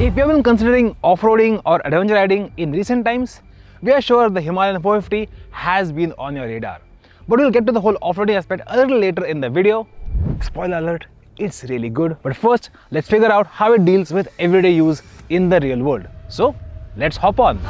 If you have been considering off-roading or adventure riding in recent times, we are sure the Himalayan 450 has been on your radar. But we'll get to the whole off-roading aspect a little later in the video. Spoiler alert, it's really good. But first, let's figure out how it deals with everyday use in the real world. So, let's hop on.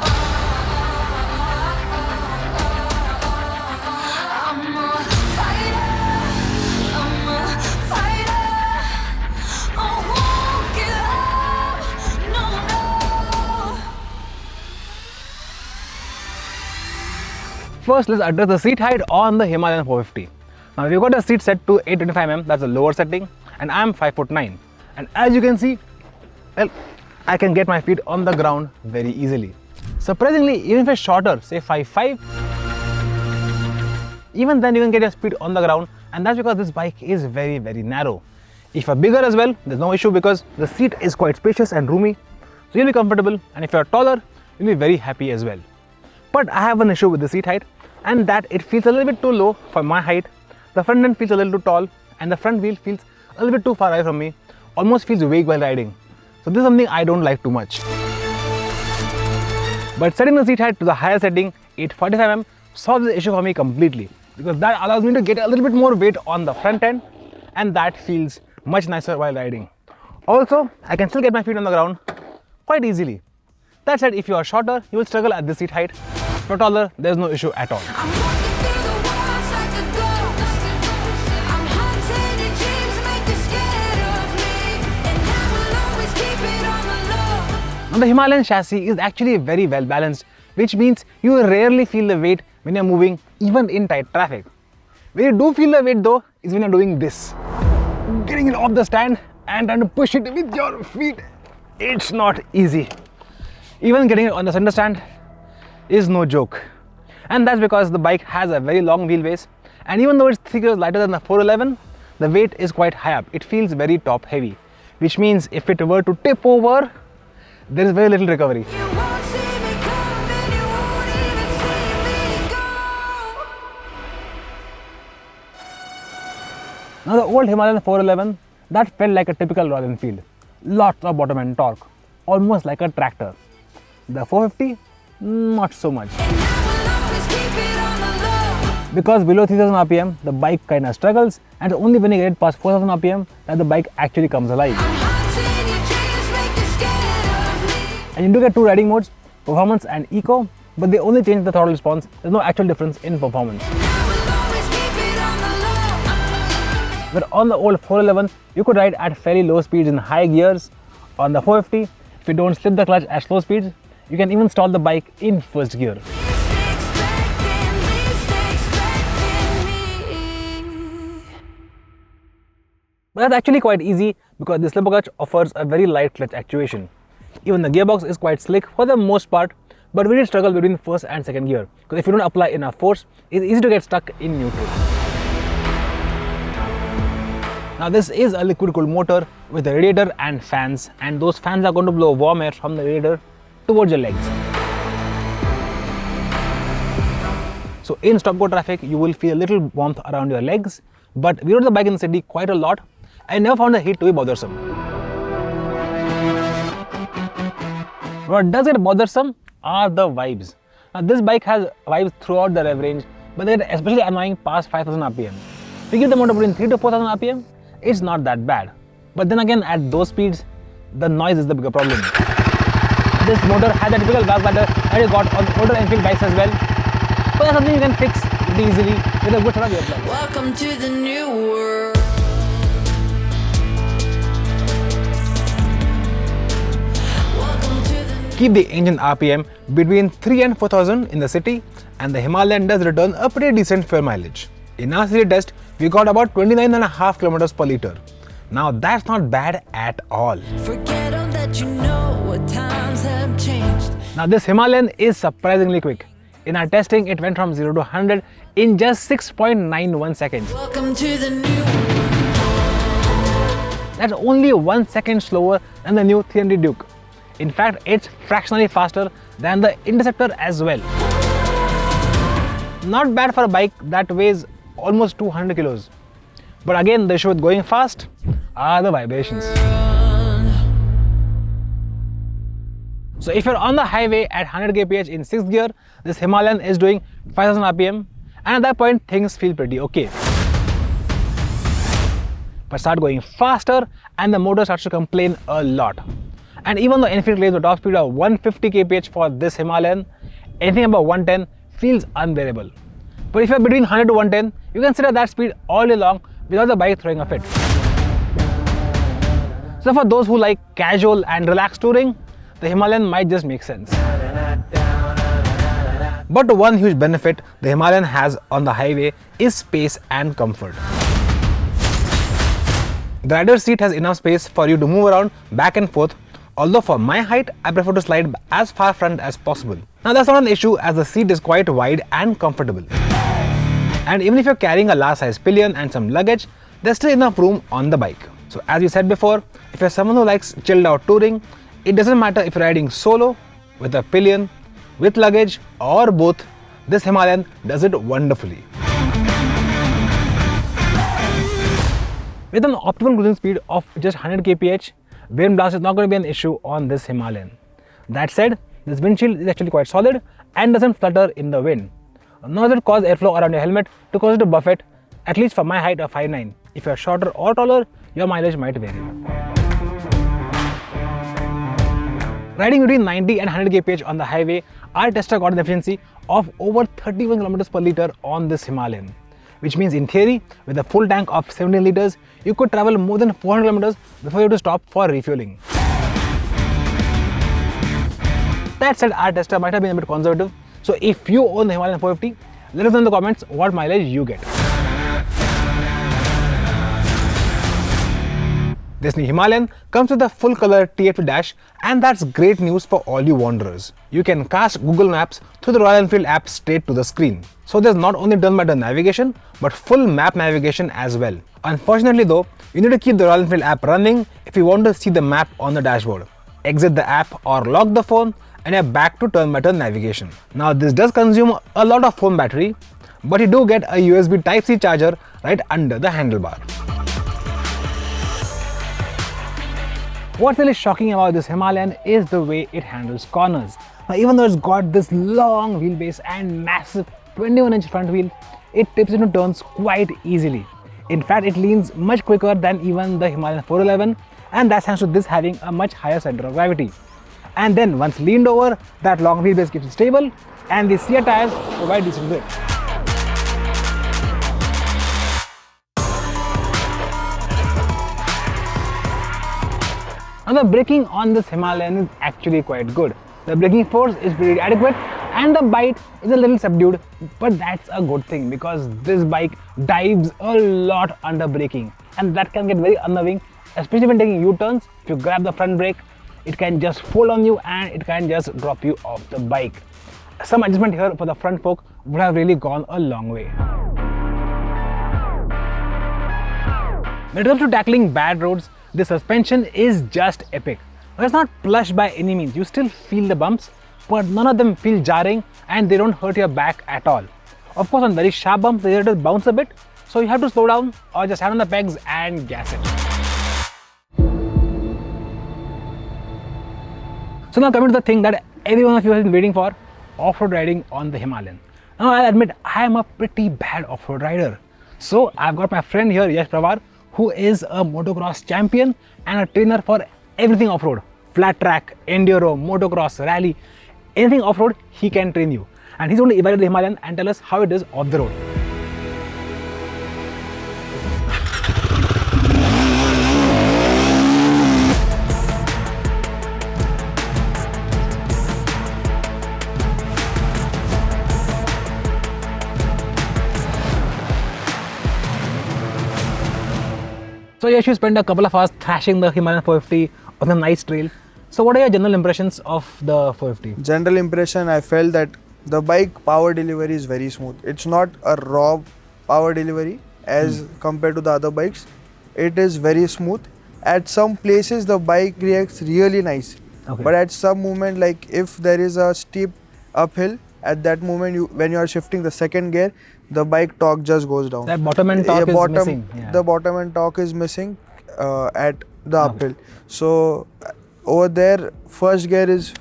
First, let's address the seat height on the Himalayan 450. Now, we've got the seat set to 825mm, that's the lower setting, and I'm 5'9". And as you can see, well, I can get my feet on the ground very easily. Surprisingly, even if it's shorter, say 5'5", even then you can get your feet on the ground, and that's because this bike is very narrow. If you're bigger as well, there's no issue because the seat is quite spacious and roomy, so you'll be comfortable, and if you're taller, you'll be very happy as well. But I have an issue with the seat height, and that it feels a little bit too low for my height. The front end feels a little too tall, and the front wheel feels a little bit too far away from me, almost feels vague while riding. So this is something I don't like too much. But setting the seat height to the higher setting, 845mm, solves the issue for me completely, because that allows me to get a little bit more weight on the front end, and that feels much nicer while riding. Also, I can still get my feet on the ground quite easily. That said, if you are shorter, you will struggle at this seat height. If you're taller, there's no issue at all. Now, the Himalayan chassis is actually very well balanced, which means you will rarely feel the weight when you're moving, even in tight traffic. Where you do feel the weight though, is when you're doing this. Getting it off the stand and trying to push it with your feet. It's not easy. Even getting it on the center stand is no joke. And that's because the bike has a very long wheelbase, and even though it's 3 kilos lighter than the 411, the weight is quite high up. It feels very top heavy, which means if it were to tip over, there is very little recovery. Now, the old Himalayan 411, that felt like a typical Royal Enfield. Lots of bottom end torque, almost like a tractor. The 450, not so much. Because below 3000 RPM, the bike kinda struggles, and only when you get it past 4000 RPM that the bike actually comes alive. And you do get two riding modes, performance and eco, but they only change the throttle response. There's no actual difference in performance. But on the old 411, you could ride at fairly low speeds in high gears. On the 450, if you don't slip the clutch at slow speeds, you can even stall the bike in first gear. But that's actually quite easy because the slipper clutch offers a very light clutch actuation. Even the gearbox is quite slick for the most part, but we did struggle between first and second gear because if you don't apply enough force, it's easy to get stuck in neutral. Now, this is a liquid cooled motor with a radiator and fans, and those fans are going to blow warm air from the radiator towards your legs. So in stop-go traffic, you will feel a little warmth around your legs, but we rode the bike in the city quite a lot. I never found the heat to be bothersome. What does get bothersome are the vibes. Now, this bike has vibes throughout the rev range, but they get especially annoying past 5000 RPM. If you give the motor between 3 to 4000 RPM, it's not that bad. But then again, at those speeds, the noise is the bigger problem. This motor has a typical gas bladder that you got on older Enfield bikes as well. But that's something you can fix pretty easily with a good set of earplugs. Welcome to the new world. Keep the engine RPM between 3 and 4000 in the city, and the Himalayan does return a pretty decent fuel mileage. In our city test, we got about 29.5 kilometers per liter. Now that's not bad at all. Forget all that you know, what times have changed. Now this Himalayan is surprisingly quick. In our testing, it went from 0 to 100 in just 6.91 seconds. Welcome to the new world. That's only 1 second slower than the new 300 Duke. In fact, it's fractionally faster than the Interceptor as well. Not bad for a bike that weighs almost 200 kilos. But again, the issue with going fast are the vibrations. So if you're on the highway at 100 kph in 6th gear, this Himalayan is doing 5000 rpm, and at that point things feel pretty okay. But start going faster and the motor starts to complain a lot. And even though Enfield claims the top speed of 150 kph for this Himalayan, anything above 110 feels unbearable. But if you're between 100 to 110, you can sit at that speed all day long without the bike throwing a fit. So for those who like casual and relaxed touring, the Himalayan might just make sense. But one huge benefit the Himalayan has on the highway is space and comfort. The rider's seat has enough space for you to move around back and forth, although for my height, I prefer to slide as far front as possible. Now that's not an issue as the seat is quite wide and comfortable. And even if you're carrying a large size pillion and some luggage, there's still enough room on the bike. So as we said before, if you're someone who likes chilled out touring, it doesn't matter if you're riding solo, with a pillion, with luggage or both, this Himalayan does it wonderfully. With an optimal cruising speed of just 100 kph, windblast is not going to be an issue on this Himalayan. That said, this windshield is actually quite solid and doesn't flutter in the wind. Nor does it cause airflow around your helmet to cause it to buffet, at least for my height of 5'9". If you're shorter or taller, your mileage might vary. Riding between 90 and 100 kph on the highway, our tester got an efficiency of over 31 km per liter on this Himalayan. Which means in theory, with a full tank of 17 liters, you could travel more than 400 kilometers before you have to stop for refueling. That said, our tester might have been a bit conservative, so if you own the Himalayan 450, let us know in the comments what mileage you get. This new Himalayan comes with a full color TFT dash, and that's great news for all you wanderers. You can cast Google Maps through the Royal Enfield app straight to the screen. So there's not only turn-by-turn navigation, but full map navigation as well. Unfortunately though, you need to keep the Royal Enfield app running if you want to see the map on the dashboard. Exit the app or lock the phone and you're back to turn-by-turn navigation. Now this does consume a lot of phone battery, but you do get a USB Type-C charger right under the handlebar. What's really shocking about this Himalayan is the way it handles corners. Now even though it's got this long wheelbase and massive 21-inch front wheel, it tips into turns quite easily. In fact, it leans much quicker than even the Himalayan 411, and that's thanks to this having a much higher center of gravity. And then once leaned over, that long wheelbase keeps it stable, and the Seat tires provide decent grip. Now the braking on this Himalayan is actually quite good. The braking force is pretty adequate and the bite is a little subdued, but that's a good thing because this bike dives a lot under braking, and that can get very unnerving, especially when taking U-turns. If you grab the front brake, it can just fold on you and it can just drop you off the bike. Some adjustment here for the front fork would have really gone a long way. When it comes to tackling bad roads, the suspension is just epic. Now, it's not plush by any means, you still feel the bumps, but none of them feel jarring and they don't hurt your back at all. Of course, on very sharp bumps, they just bounce a bit, so you have to slow down or just hand on the pegs and gas it. So now coming to the thing that every one of you has been waiting for, off-road riding on the Himalayan. Now I'll admit, I am a pretty bad off-road rider. So I've got my friend here, Yash Pawar, who is a motocross champion and a trainer for everything off-road. Flat track, enduro, motocross, rally, anything off-road, he can train you. And he's going to evaluate the Himalayan and tell us how it is off the road. So Yash, you spent a couple of hours thrashing the Himalayan 450 on a nice trail. So what are your general impressions of the 450? General impression, I felt that the bike power delivery is very smooth. It's not a raw power delivery as compared to the other bikes. It is very smooth. At some places the bike reacts really nice. Okay. But at some moment, like if there is a steep uphill, at that moment when you are shifting the second gear, the bike torque just goes down. That bottom end torque is missing. Yeah. The bottom end torque is missing at the uphill. So over there, first gear is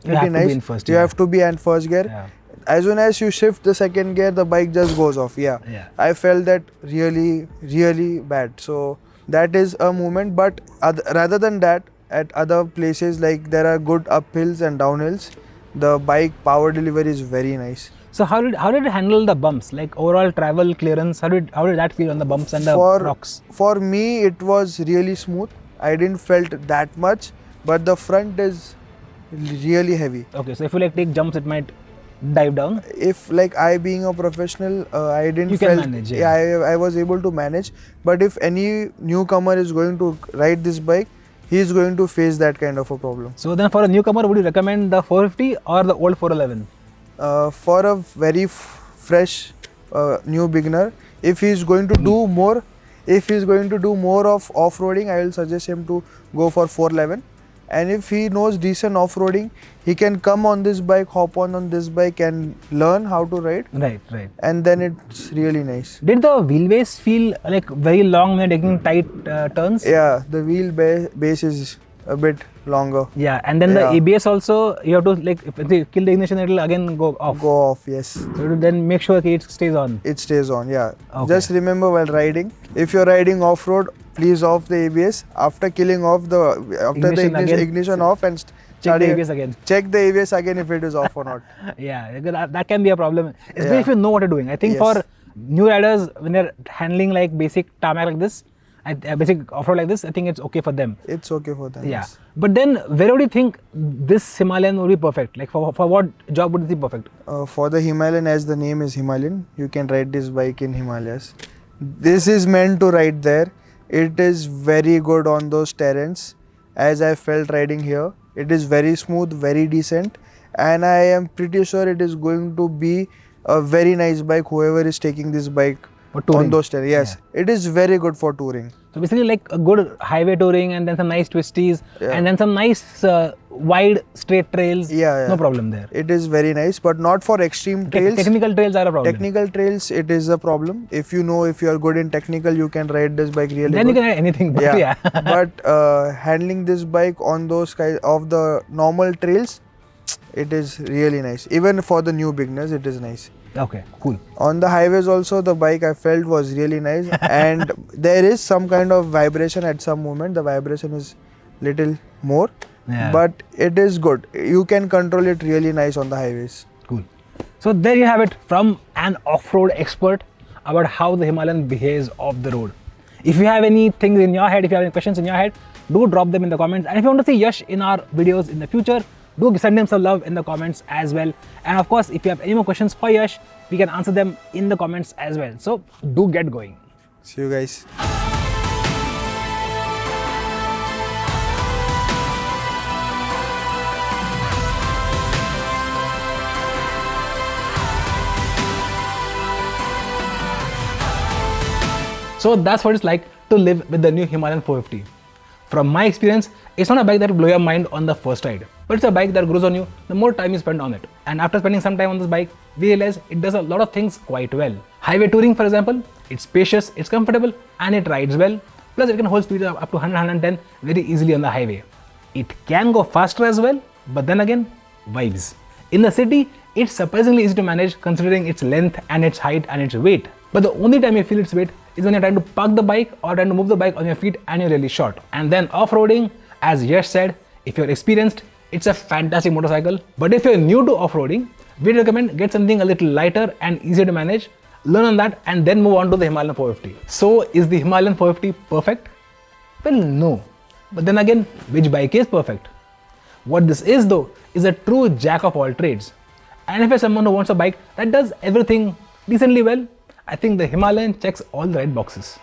You have to be in first You gear. have to be in first gear. Yeah. As soon as you shift the second gear, the bike just goes off. Yeah. I felt that really bad. So that is a movement. But rather than that, at other places like there are good uphills and downhills, the bike power delivery is very nice. So how did it handle the bumps? Like overall travel clearance, how did that feel on the bumps and the rocks? For me, it was really smooth. I didn't felt that much, but the front is really heavy. Okay, so if you like take jumps, it might dive down. If like I being a professional, I didn't You can manage, yeah. I was able to manage. But if any newcomer is going to ride this bike, he is going to face that kind of a problem. So then for a newcomer, would you recommend the 450 or the old 411? For a very fresh new beginner, if he is going to do more, of off-roading, I will suggest him to go for 411. And if he knows decent off-roading, he can come on this bike, hop on this bike and learn how to ride. Right. And then it's really nice. Did the wheelbase feel like very long when you're taking tight turns? Yeah, the wheel base is a bit longer. Yeah, and then the ABS also, you have to like, if you kill the ignition, it will again go off. Yes. So then make sure it stays on. It stays on, yeah. Okay. Just remember while riding, if you're riding off-road, please off the ABS. After killing off the ignition off and check the ABS again. Check the ABS again if it is off or not. Yeah, that can be a problem, especially if you know what you're doing. I think for new riders, when they're handling like basic tarmac like this, basic off-road like this, I think it's okay for them. It's okay for them. Yeah. But then where would you think this Himalayan would be perfect? Like for what job would it be perfect? For the Himalayan, as the name is Himalayan, you can ride this bike in Himalayas. This is meant to ride there. It is very good on those terrains, as I felt riding here. It is very smooth, very decent, and I am pretty sure it is going to be a very nice bike, whoever is taking this bike on those terrains. Yes, it is very good for touring. So basically like a good highway touring and then some nice twisties and then some nice wide straight trails. Yeah. No problem there. It is very nice, but not for extreme trails. Technical trails are a problem. Technical trails, it is a problem. If you are good in technical, you can ride this bike really then good. You can ride anything. But yeah. But handling this bike on those kind of the normal trails, it is really nice. Even for the new beginners, it is nice. Okay, cool. On the highways also, the bike I felt was really nice. And there is some kind of vibration at some moment. The vibration is little more. Yeah. But it is good. You can control it really nice on the highways. Cool. So there you have it from an off-road expert about how the Himalayan behaves off the road. If you have any things in your head, if you have any questions in your head, do drop them in the comments. And if you want to see Yash in our videos in the future, do send him some love in the comments as well. And of course, if you have any more questions for Yash, we can answer them in the comments as well. So do get going. See you guys. So that's what it's like to live with the new Himalayan 450. From my experience, it's not a bike that will blow your mind on the first ride, but it's a bike that grows on you the more time you spend on it. And after spending some time on this bike, we realize it does a lot of things quite well. Highway touring, for example, it's spacious, it's comfortable, and it rides well. Plus, it can hold speeds up to 100-110 very easily on the highway. It can go faster as well, but then again, vibes. In the city, it's surprisingly easy to manage considering its length and its height and its weight. But the only time you feel its weight is when you're trying to park the bike or trying to move the bike on your feet and you're really short. And then off-roading, as Yash said, if you're experienced, it's a fantastic motorcycle. But if you're new to off-roading, we'd recommend get something a little lighter and easier to manage, learn on that and then move on to the Himalayan 450. So is the Himalayan 450 perfect? Well, no. But then again, which bike is perfect? What this is though, is a true jack of all trades. And if you're someone who wants a bike that does everything decently well, I think the Himalayan checks all the right boxes.